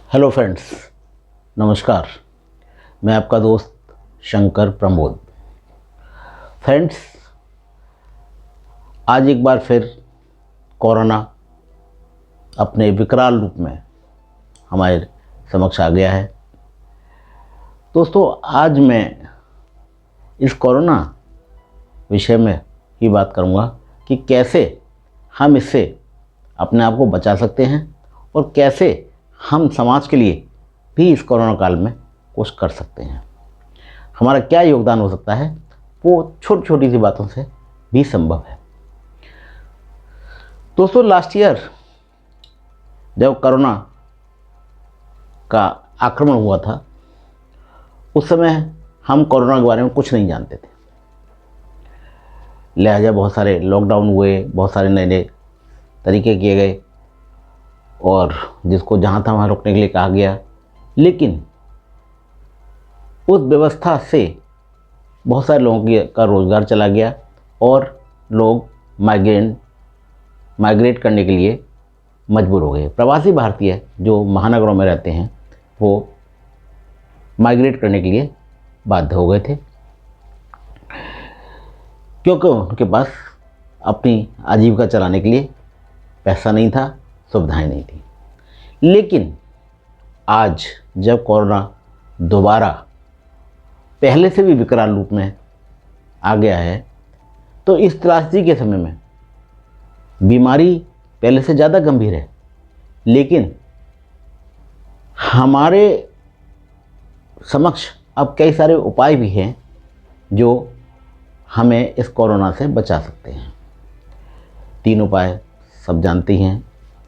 Hello friends, नमस्कार। मैं आपका दोस्त शंकर प्रमोद। फ्रेंड्स, आज एक बार फिर कोरोना अपने विकराल रूप में हमारे समक्ष आ गया है। दोस्तों, आज मैं इस कोरोना विषय में ही बात करूंगा कि कैसे हम इससे अपने आप को बचा सकते हैं और कैसे हम समाज के लिए भी इस कोरोना काल में कुछ कर सकते हैं। हमारा क्या योगदान हो सकता है वो छोटी छोटी सी बातों से भी संभव है। दोस्तों, लास्ट ईयर जब कोरोना का आक्रमण हुआ था, उस समय हम कोरोना के बारे में कुछ नहीं जानते थे। लिहाजा बहुत सारे लॉकडाउन हुए, बहुत सारे नए नए तरीके किए गए और जिसको जहाँ था वहाँ रुकने के लिए कहा गया। लेकिन उस व्यवस्था से बहुत सारे लोगों का रोज़गार चला गया और लोग माइग्रेट करने के लिए मजबूर हो गए। प्रवासी भारतीय जो महानगरों में रहते हैं वो माइग्रेट करने के लिए बाध्य हो गए थे, क्योंकि उनके पास अपनी आजीविका चलाने के लिए पैसा नहीं था, सुविधाएं नहीं थी। लेकिन आज जब कोरोना दोबारा पहले से भी विकराल रूप में आ गया है, तो इस त्रासदी के समय में बीमारी पहले से ज़्यादा गंभीर है, लेकिन हमारे समक्ष अब कई सारे उपाय भी हैं जो हमें इस कोरोना से बचा सकते हैं। 3 उपाय सब जानते हैं: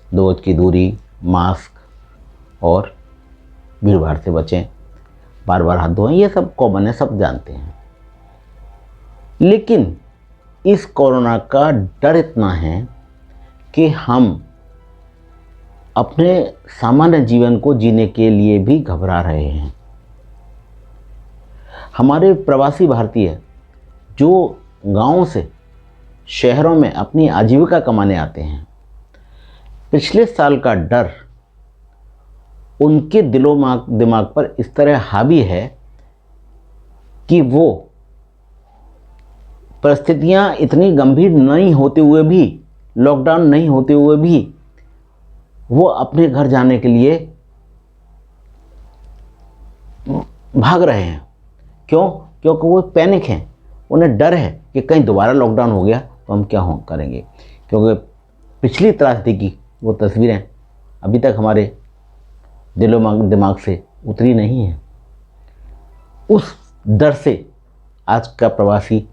2 गज की दूरी, मास्क और भीड़ भाड़ से बचें, बार बार हाथ धोएं। ये सब कॉमन है, सब जानते हैं। लेकिन इस कोरोना का डर इतना है कि हम अपने सामान्य जीवन को जीने के लिए भी घबरा रहे हैं। हमारे प्रवासी भारतीय जो गांवों से शहरों में अपनी आजीविका कमाने आते हैं, पिछले साल का डर उनके दिमाग पर इस तरह हावी है कि वो परिस्थितियां इतनी गंभीर नहीं होते हुए भी, लॉकडाउन नहीं होते हुए भी वो अपने घर जाने के लिए भाग रहे हैं। क्यों? क्योंकि वो पैनिक हैं। उन्हें डर है कि कहीं दोबारा लॉकडाउन हो गया तो हम क्या करेंगे। क्योंकि पिछली त्रासदी की वो तस्वीरें अभी तक हमारे दिमाग से उतरी नहीं है। उस डर से आज का प्रवासी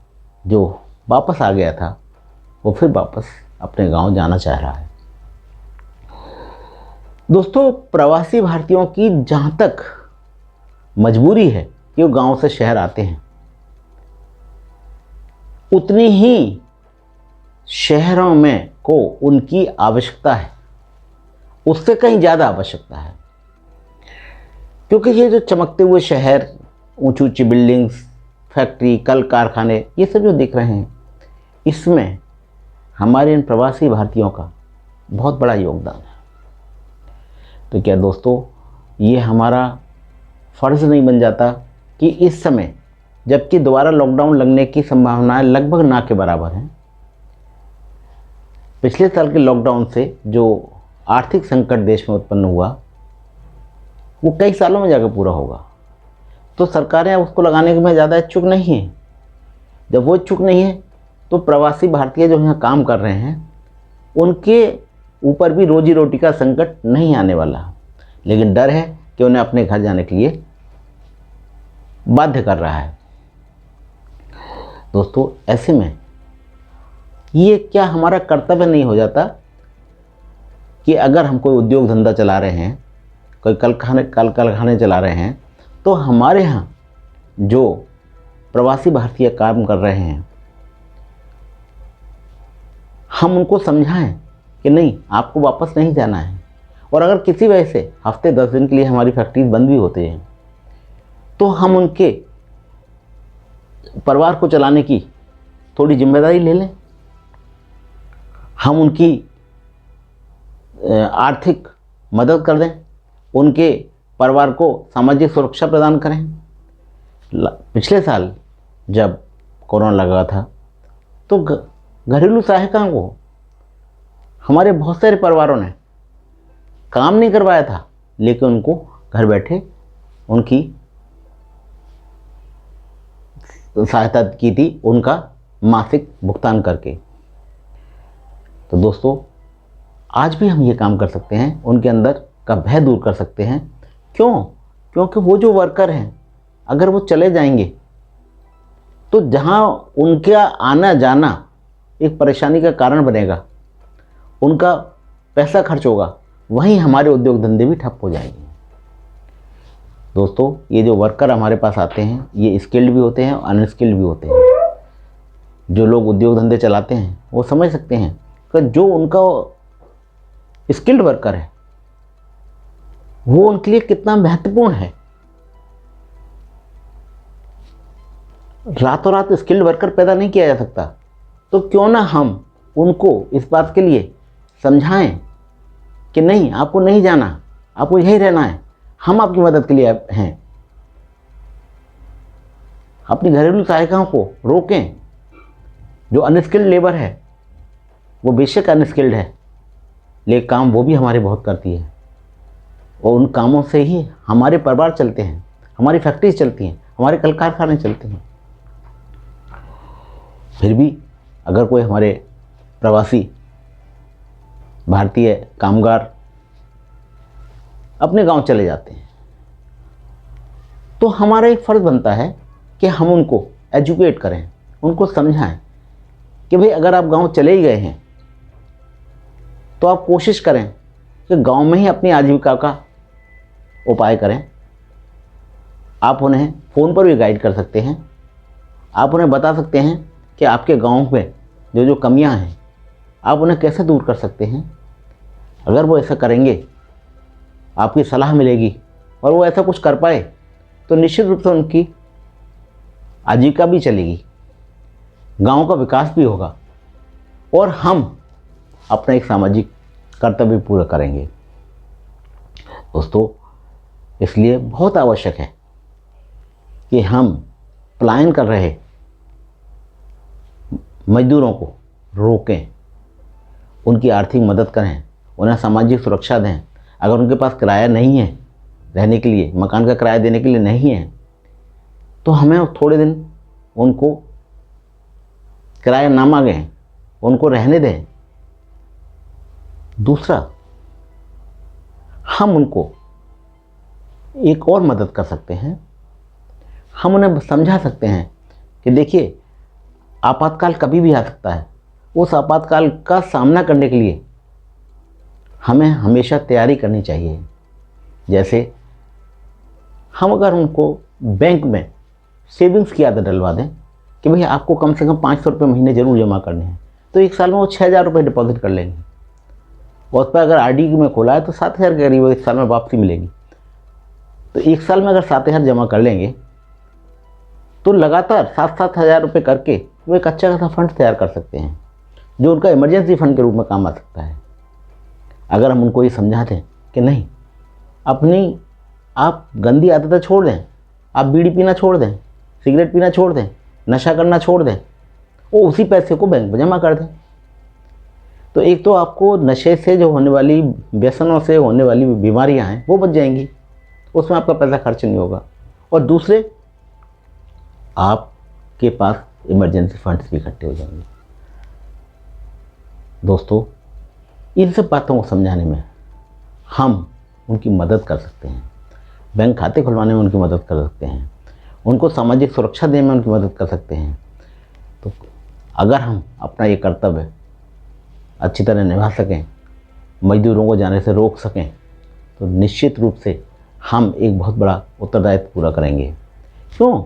जो वापस आ गया था वो फिर वापस अपने गांव जाना चाह रहा है। दोस्तों, प्रवासी भारतीयों की जहाँ तक मजबूरी है कि वो गांव से शहर आते हैं, उतनी ही शहरों में को उनकी आवश्यकता है, उससे कहीं ज़्यादा आवश्यकता है। क्योंकि ये जो चमकते हुए शहर, ऊंची ऊंची बिल्डिंग्स, फैक्ट्री, कल कारखाने, ये सब जो दिख रहे हैं, इसमें हमारे इन प्रवासी भारतीयों का बहुत बड़ा योगदान है। तो क्या दोस्तों, ये हमारा फ़र्ज़ नहीं बन जाता कि इस समय, जबकि दोबारा लॉकडाउन लगने की संभावनाएं लगभग ना के बराबर हैं, पिछले साल के लॉकडाउन से जो आर्थिक संकट देश में उत्पन्न हुआ वो कई सालों में जाकर पूरा होगा, तो सरकारें उसको लगाने में ज़्यादा इच्छुक नहीं हैं। जब वो इच्छुक नहीं है तो प्रवासी भारतीय जो यहाँ काम कर रहे हैं उनके ऊपर भी रोजी रोटी का संकट नहीं आने वाला, लेकिन डर है कि उन्हें अपने घर जाने के लिए बाध्य कर रहा है। दोस्तों, ऐसे में ये क्या हमारा कर्तव्य नहीं हो जाता कि अगर हम कोई उद्योग धंधा चला रहे हैं, कोई कल कारखाने चला रहे हैं, तो हमारे यहाँ जो प्रवासी भारतीय काम कर रहे हैं, हम उनको समझाएं कि नहीं, आपको वापस नहीं जाना है। और अगर किसी वजह से हफ्ते 10 दिन के लिए हमारी फैक्ट्रीज बंद भी होते हैं, तो हम उनके परिवार को चलाने की थोड़ी जिम्मेदारी ले लें। हम उनकी आर्थिक मदद कर दें, उनके परिवार को सामाजिक सुरक्षा प्रदान करें। पिछले साल जब कोरोना लगा था तो घरेलू सहायिकाओं को हमारे बहुत सारे परिवारों ने काम नहीं करवाया था, लेकिन उनको घर बैठे उनकी सहायता की थी, उनका मासिक भुगतान करके। तो दोस्तों, आज भी हम ये काम कर सकते हैं, उनके अंदर का भय दूर कर सकते हैं। क्यों? क्योंकि वो जो वर्कर हैं, अगर वो चले जाएंगे तो जहाँ उनका आना जाना एक परेशानी का कारण बनेगा, उनका पैसा खर्च होगा, वहीं हमारे उद्योग धंधे भी ठप हो जाएंगे। दोस्तों, ये जो वर्कर हमारे पास आते हैं, ये स्किल्ड भी होते हैं और अनस्किल्ड भी होते हैं। जो लोग उद्योग धंधे चलाते हैं वो समझ सकते हैं कि जो उनका स्किल्ड वर्कर है वो उनके लिए कितना महत्वपूर्ण है। रातों रात स्किल्ड वर्कर पैदा नहीं किया जा सकता, तो क्यों ना हम उनको इस बात के लिए समझाएं कि नहीं, आपको नहीं जाना, आपको यहीं रहना है, हम आपकी मदद के लिए हैं। अपनी घरेलू सहायिकाओं को रोकें। जो अनस्किल्ड लेबर है वो बेशक अनस्किल्ड है, लेकिन काम वो भी हमारे बहुत करती है, और उन कामों से ही हमारे परिवार चलते हैं, हमारी फैक्ट्रीज चलती हैं, हमारे कल कारखाने चलते हैं। फिर भी अगर कोई हमारे प्रवासी भारतीय कामगार अपने गांव चले जाते हैं, तो हमारा एक फ़र्ज़ बनता है कि हम उनको एजुकेट करें, उनको समझाएं कि भाई अगर आप गांव चले ही गए हैं तो आप कोशिश करें कि गांव में ही अपनी आजीविका का उपाय करें। आप उन्हें फ़ोन पर भी गाइड कर सकते हैं। आप उन्हें बता सकते हैं कि आपके गांव में जो जो कमियां हैं आप उन्हें कैसे दूर कर सकते हैं। अगर वो ऐसा करेंगे, आपकी सलाह मिलेगी और वो ऐसा कुछ कर पाए, तो निश्चित रूप से उनकी आजीविका भी चलेगी, गांव का विकास भी होगा और हम अपना एक सामाजिक कर्तव्य पूरा करेंगे। दोस्तों, इसलिए बहुत आवश्यक है कि हम पलायन कर रहे मजदूरों को रोकें, उनकी आर्थिक मदद करें, उन्हें सामाजिक सुरक्षा दें। अगर उनके पास किराया नहीं है रहने के लिए, मकान का किराया देने के लिए नहीं है, तो हमें थोड़े दिन उनको किराया ना मांगें, उनको रहने दें। दूसरा, हम उनको एक और मदद कर सकते हैं। हम उन्हें समझा सकते हैं कि देखिए, आपातकाल कभी भी आ सकता है। उस आपातकाल का सामना करने के लिए हमें हमेशा तैयारी करनी चाहिए। जैसे हम अगर उनको बैंक में सेविंग्स की आदत डलवा दें कि भैया आपको कम से कम 500 रुपये महीने ज़रूर जमा करने हैं, तो एक साल में वो 6,000 रुपये डिपॉजिट कर लेंगे। और उस पर अगर आरडी में खोला है तो 7,000 के करीब एक साल में वापसी मिलेगी। तो एक साल में अगर 7,000 जमा कर लेंगे तो लगातार 7,000 रुपये करके वो एक अच्छा खासा फंड तैयार कर सकते हैं, जो उनका इमरजेंसी फंड के रूप में काम आ सकता है। अगर हम उनको ये समझा दें कि नहीं, अपनी आप गंदी आदतें छोड़ दें, आप बीड़ी पीना छोड़ दें, सिगरेट पीना छोड़ दें, नशा करना छोड़ दें, वो उसी पैसे को बैंक में जमा कर दें, तो एक तो आपको नशे से जो होने वाली, व्यसनों से होने वाली बीमारियां हैं वो बच जाएंगी, उसमें आपका पैसा खर्च नहीं होगा, और दूसरे आपके पास इमरजेंसी फंड्स भी इकट्ठे हो जाएंगे। दोस्तों, इन सब बातों को समझाने में हम उनकी मदद कर सकते हैं, बैंक खाते खुलवाने में उनकी मदद कर सकते हैं, उनको सामाजिक सुरक्षा देने में उनकी मदद कर सकते हैं। तो अगर हम अपना ये कर्तव्य अच्छी तरह निभा सकें, मजदूरों को जाने से रोक सकें, तो निश्चित रूप से हम एक बहुत बड़ा उत्तरदायित्व पूरा करेंगे। क्यों?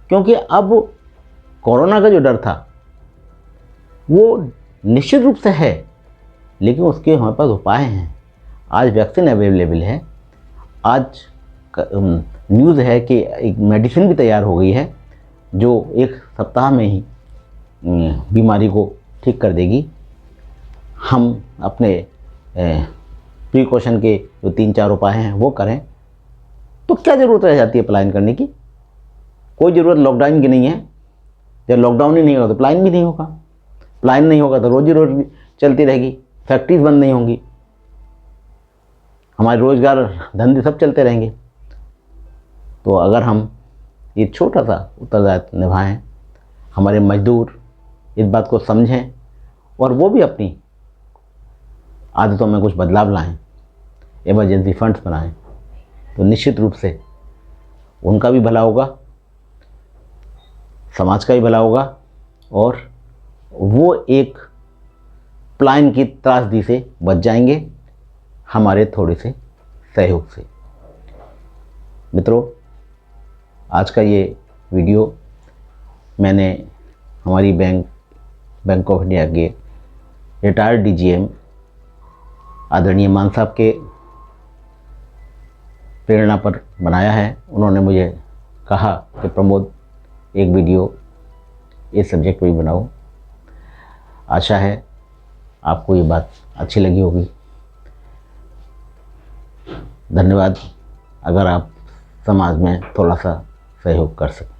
क्योंकि अब कोरोना का जो डर था वो निश्चित रूप से है, लेकिन उसके हमारे पास उपाय हैं। आज वैक्सीन अवेलेबल है, आज न्यूज़ है कि एक मेडिसिन भी तैयार हो गई है जो 1 सप्ताह में ही बीमारी को ठीक कर देगी। हम अपने प्रिकॉशन के जो 3-4 उपाय हैं वो करें, तो क्या ज़रूरत रह जाती है पलायन करने की? कोई ज़रूरत लॉकडाउन की नहीं है। जब लॉकडाउन ही नहीं होगा तो पलायन भी नहीं होगा, पलायन नहीं होगा तो रोजी रोटी चलती रहेगी, फैक्ट्रीज बंद नहीं होंगी, हमारे रोज़गार धंधे सब चलते रहेंगे। तो अगर हम ये छोटा सा उत्तरदायित्व निभाएं, हमारे मजदूर इस बात को समझें और वो भी अपनी आदतों में कुछ बदलाव लाएं, इमरजेंसी फंड्स बनाएं, तो निश्चित रूप से उनका भी भला होगा, समाज का भी भला होगा और वो एक पलायन की त्रासदी से बच जाएंगे हमारे थोड़े से सहयोग से। मित्रों, आज का ये वीडियो मैंने हमारी बैंक ऑफ इंडिया के रिटायर्ड DGM आदरणीय मान साहब के प्रेरणा पर बनाया है। उन्होंने मुझे कहा कि प्रमोद एक वीडियो इस सब्जेक्ट पर भी बनाओ। आशा है आपको ये बात अच्छी लगी होगी। धन्यवाद अगर आप समाज में थोड़ा सा सहयोग कर सकें।